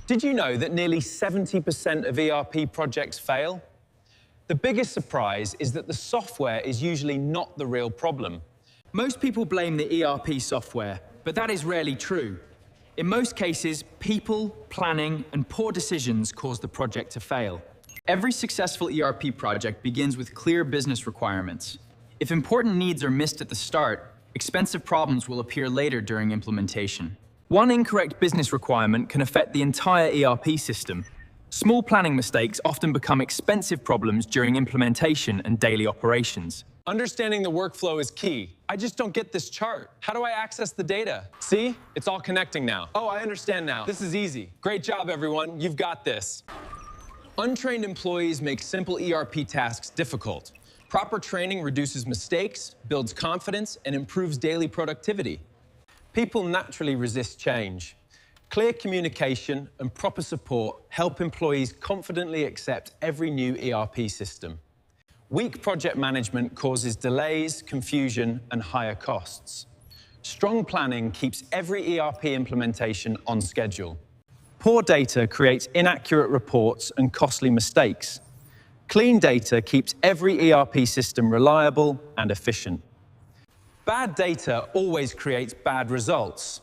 Did you know that nearly 70% of ERP projects fail? The biggest surprise is that the software is usually not the real problem. Most people blame the ERP software, but that is rarely true. In most cases, people, planning, and poor decisions cause the project to fail. Every successful ERP project begins with clear business requirements. If important needs are missed at the start, expensive problems will appear later during implementation. One incorrect business requirement can affect the entire ERP system. Small planning mistakes often become expensive problems during implementation and daily operations. Understanding the workflow is key. I just don't get this chart. How do I access the data? See? It's all connecting now. Oh, I understand now. This is easy. Great job, everyone. You've got this. Untrained employees make simple ERP tasks difficult. Proper training reduces mistakes, builds confidence, and improves daily productivity. People naturally resist change. Clear communication and proper support help employees confidently accept every new ERP system. Weak project management causes delays, confusion, and higher costs. Strong planning keeps every ERP implementation on schedule. Poor data creates inaccurate reports and costly mistakes. Clean data keeps every ERP system reliable and efficient. Bad data always creates bad results.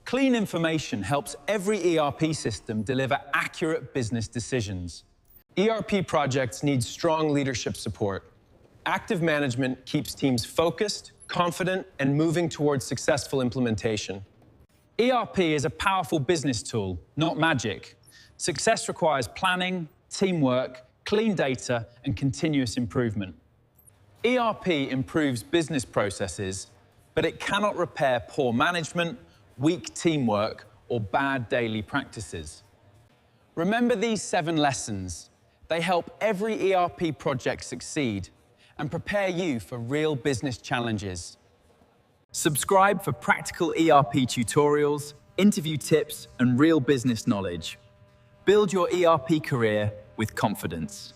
Clean information helps every ERP system deliver accurate business decisions. ERP projects need strong leadership support. Active management keeps teams focused, confident, and moving towards successful implementation. ERP is a powerful business tool, not magic. Success requires planning, teamwork, clean data, and continuous improvement. ERP improves business processes, but it cannot repair poor management, weak teamwork, or bad daily practices. Remember these 7 lessons. They help every ERP project succeed and prepare you for real business challenges. Subscribe for practical ERP tutorials, interview tips, and real business knowledge. Build your ERP career with confidence.